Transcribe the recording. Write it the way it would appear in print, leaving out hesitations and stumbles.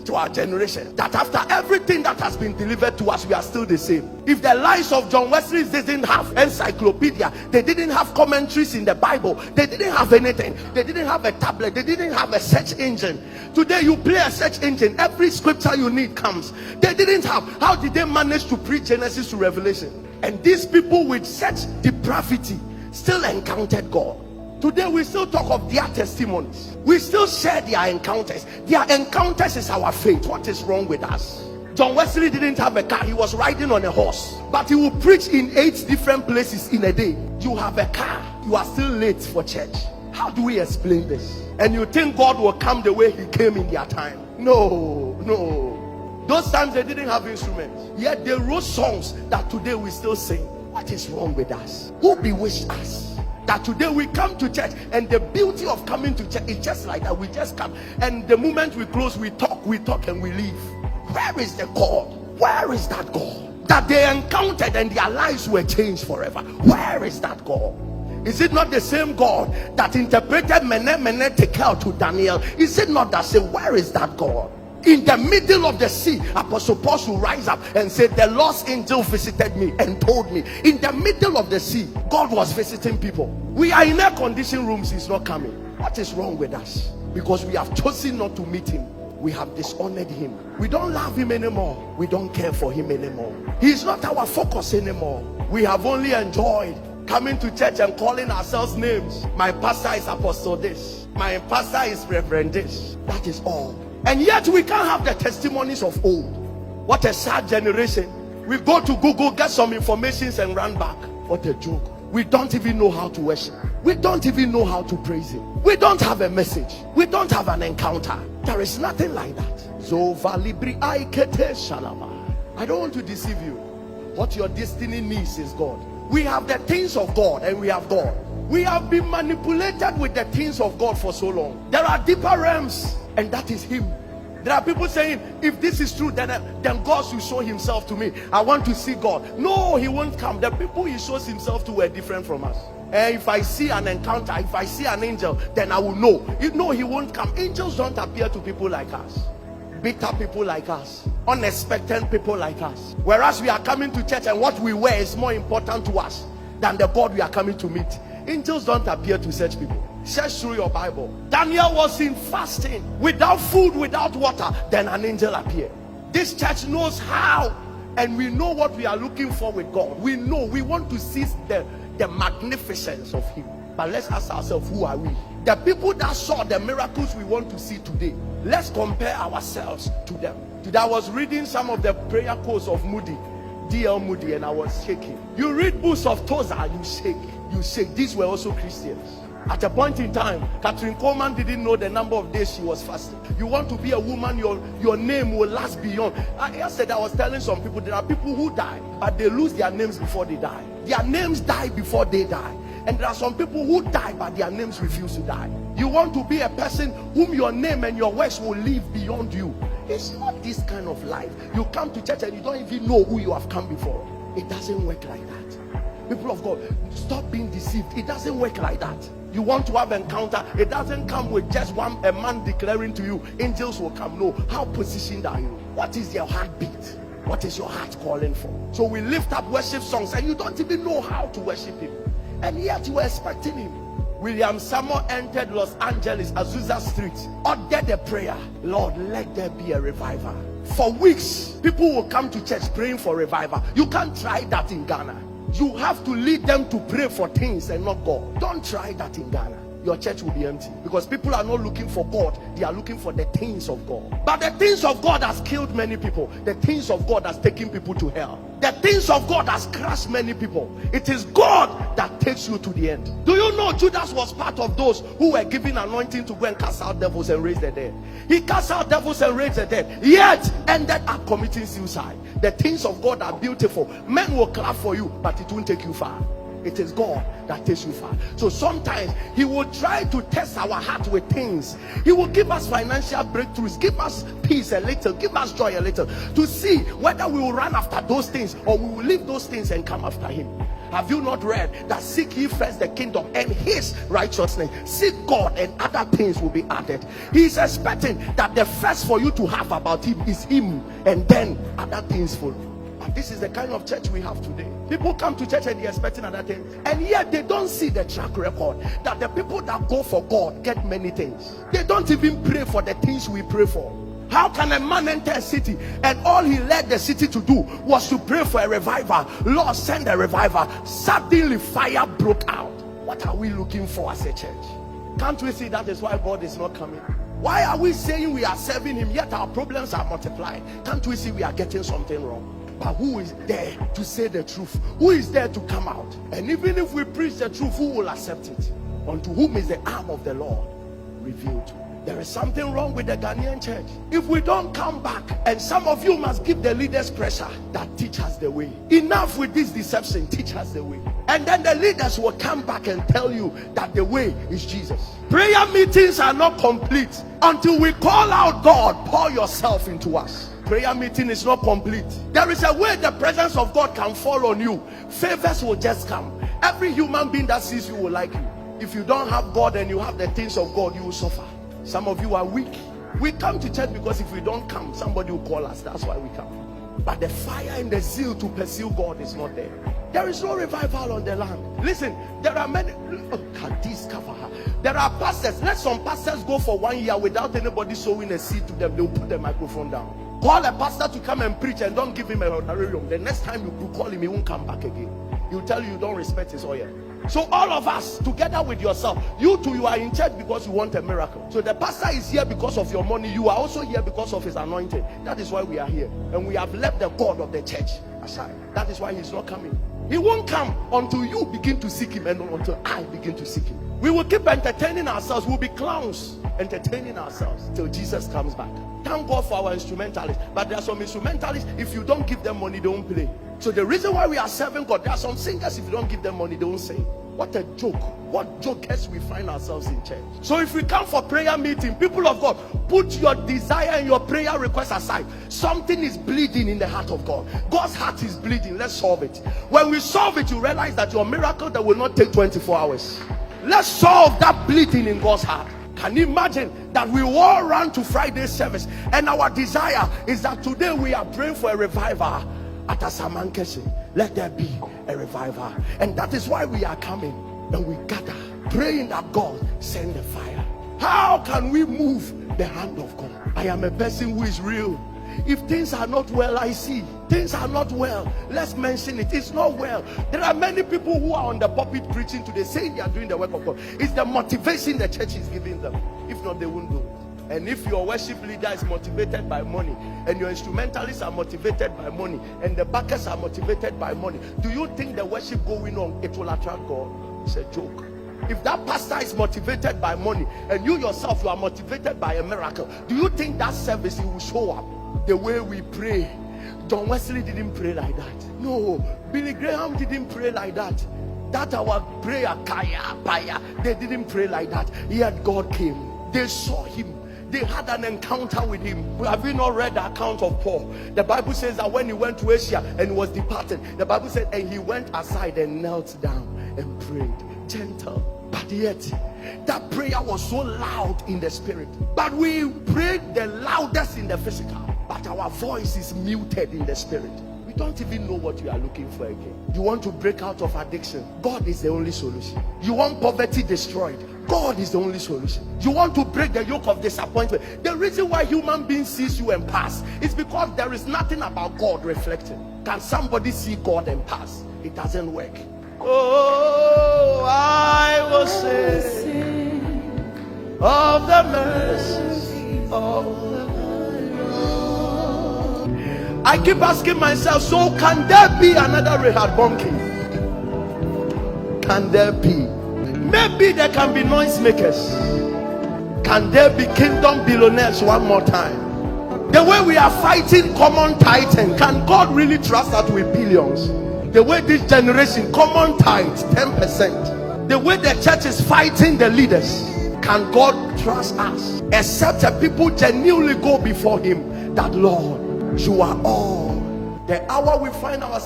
to our generation that after everything that has been delivered to us, we are still the same. If the lives of John Wesley didn't have encyclopedia, they didn't have commentaries in the Bible, they didn't have anything, they didn't have a tablet, they didn't have a search engine. Today you play a search engine, every scripture you need comes. They didn't have. How did they manage to preach Genesis to Revelation? And these people with such depravity still encountered God. Today we still talk of their testimonies, we still share their encounters. Their encounters is our faith. What is wrong with us? John Wesley didn't have a car, he was riding on a horse, but he will preach in 8 different places in a day. You have a car, you are still late for church. How do we explain this? And you think God will come the way he came in their time? No. Those times they didn't have instruments, yet they wrote songs that today we still sing. What is wrong with us? Who bewitched us that today we come to church, and the beauty of coming to church is just like that? We just come, and the moment we close, we talk and we leave. Where is the God? Where is that God that they encountered and their lives were changed forever? Where is that God? Is it not the same God that interpreted Mene Tekel to Daniel? Is it not the same? Where is that God? In the middle of the sea, Apostle Paul will rise up and say, the Lord's angel visited me and told me. In the middle of the sea, God was visiting people. We are in air conditioned rooms, he's not coming. What is wrong with us? Because we have chosen not to meet him. We have dishonored him. We don't love him anymore. We don't care for him anymore. He's not our focus anymore. We have only enjoyed coming to church and calling ourselves names. My pastor is Apostle this, my pastor is Reverend this. That is all. And yet we can't have the testimonies of old. What a sad generation. We go to Google, get some informations and run back. What a joke. We don't even know how to worship. We don't even know how to praise him. We don't have a message. We don't have an encounter. There is nothing like that. I don't want to deceive you. What your destiny needs is God. We have the things of God and we have God. We have been manipulated with the things of God for so long. There are deeper realms, and that is him. There are people saying, if this is true, then God should show himself to me. I want to see God. No, he won't come. The people he shows himself to were different from us. And if I see an encounter, if I see an angel, then I will know. You know he won't come. Angels don't appear to people like us. Bitter people like us, unexpected people like us. Whereas we are coming to church and what we wear is more important to us than the God we are coming to meet. Angels don't appear to such people. Search through your Bible. Daniel was in fasting, without food, without water. Then an angel appeared. This church knows how, and we know what we are looking for with God. We know we want to see the magnificence of him. But let's ask ourselves, who are we? The people that saw the miracles we want to see today, let's compare ourselves to them. Today I was reading some of the prayer quotes of Moody, D.L. Moody, and I was shaking. You read books of Tozer, you shake. You shake. These were also Christians. At a point in time, Catherine Coleman didn't know the number of days she was fasting. You want to be a woman, your name will last beyond. Yesterday I was telling some people, there are people who die, but they lose their names before they die. Their names die before they die. And there are some people who die, but their names refuse to die. You want to be a person whom your name and your works will live beyond you. It's not this kind of life. You come to church and you don't even know who you have come before. It doesn't work like that. People of God, stop being deceived. It doesn't work like that. You want to have encounter, it doesn't come with just a man declaring to you, angels will come. No. How positioned are you? What is your heartbeat? What is your heart calling for? So we lift up worship songs and you don't even know how to worship him. And yet you are expecting him. William Samuel entered Los Angeles, Azusa Street, ordered a prayer. Lord, let there be a revival. For weeks, people will come to church praying for revival. You can't try that in Ghana. You have to lead them to pray for things and not God. Don't try that in Ghana. Your church will be empty because people are not looking for God, they are looking for the things of God. But the things of God has killed many people. The things of God has taken people to hell. The things of God has crushed many people. It is God that takes you to the end. Do you know Judas was part of those who were given anointing to go and cast out devils and raise the dead? He cast out devils and raised the dead, yet ended up committing suicide. The things of God are beautiful. Men will clap for you, but it won't take you far. It is God that takes you far. So sometimes he will try to test our heart with things. He will give us financial breakthroughs, give us peace a little, give us joy a little, to see whether we will run after those things or we will leave those things and come after him. Have you not read that seek ye first the kingdom and his righteousness? Seek God and other things will be added. He's expecting that the first for you to have about him is him, and then other things follow. And this is the kind of church we have today. People come to church and they're expecting other things, and yet they don't see the track record that the people that go for God get many things. They don't even pray for the things we pray for. How can a man enter a city and all he led the city to do was to pray for a revival? Lord, send a revival. Suddenly fire broke out. What are we looking for as a church? Can't we see that is why God is not coming? Why are we saying we are serving him yet our problems are multiplying? Can't we see we are getting something wrong? But who is there to say the truth? Who is there to come out? And even if we preach the truth, who will accept it? Unto whom is the arm of the Lord revealed? There is something wrong with the Ghanaian church. If we don't come back, and some of you must give the leaders pressure that teach us the way. Enough with this deception, teach us the way. And then the leaders will come back and tell you that the way is Jesus. Prayer meetings are not complete until we call out, God, pour yourself into us. Prayer meeting is not complete. There is a way the presence of God can fall on you. Favors will just come. Every human being that sees you will like you. If you don't have God and you have the things of God, you will suffer. Some of you are weak. We come to church because if we don't come, somebody will call us. That's why we come. But the fire and the zeal to pursue God is not there. There is no revival on the land. Listen, there are many. There are pastors. Let some pastors go for 1 year without anybody sowing a seed to them. They'll put the microphone down. Call a pastor to come and preach and don't give him a honorarium. The next time you call him, he won't come back again. He'll tell you don't respect his oil. So all of us together with yourself, you too, you are in church because you want a miracle. So the pastor is here because of your money. You are also here because of his anointing. That is why we are here. And we have left the God of the church aside. That is why he's not coming. He won't come until you begin to seek him and until I begin to seek him. We will keep entertaining ourselves. We'll be clowns entertaining ourselves till Jesus comes back. Thank God for our instrumentalists. But there are some instrumentalists, if you don't give them money, they don't play. So the reason why we are serving God, there are some singers, if you don't give them money, they don't sing. What a joke. What jokers we find ourselves in church. So if we come for prayer meeting, people of God, put your desire and your prayer request aside. Something is bleeding in the heart of God. God's heart is bleeding. Let's solve it. When we solve it, you realize that your miracle that will not take 24 hours. Let's solve that bleeding in God's heart. Can you imagine that we all run to Friday service and our desire is that today we are praying for a revival at Asamankese? Let there be a revival, and that is why we are coming and we gather praying that God send the fire. How can we move the hand of God? I am a person who is real. If things are not well, I see things are not well. Let's mention it. It's not well. There are many people who are on the pulpit preaching today saying they are doing the work of God. It's the motivation the church is giving them. If not, they won't do it. And if your worship leader is motivated by money, and your instrumentalists are motivated by money, and the backers are motivated by money, do you think the worship going on, it will attract God? It's a joke. If that pastor is motivated by money, and you yourself, you are motivated by a miracle, do you think that service, it will show up? The way we pray. John Wesley didn't pray like that. No, Billy Graham didn't pray like that. That our prayer, kaya, paya, they didn't pray like that. Yet God came. They saw him. They had an encounter with him. Have you not read the account of Paul? The Bible says that when he went to Asia and was departed, the Bible said, and he went aside and knelt down and prayed. Gentle. But yet, that prayer was so loud in the spirit. But we prayed the loudest in the physical. But our voice is muted in the spirit. We don't even know what you are looking for again. You want to break out of addiction? God is the only solution. You want poverty destroyed? God is the only solution. You want to break the yoke of disappointment? The reason why human beings sees you and pass is because there is nothing about God reflecting. Can somebody see God and pass? It doesn't work. Oh, I will sing of the mercy of the Lord. I keep asking myself, so can there be another Rehoboam king? Can there be? Maybe there can be noisemakers. Can there be kingdom billionaires one more time? The way we are fighting common titan, can God really trust us with billions? The way this generation, common tithe 10%. The way the church is fighting the leaders, can God trust us? Except that people genuinely go before him, that Lord, you are all. The hour we find ourselves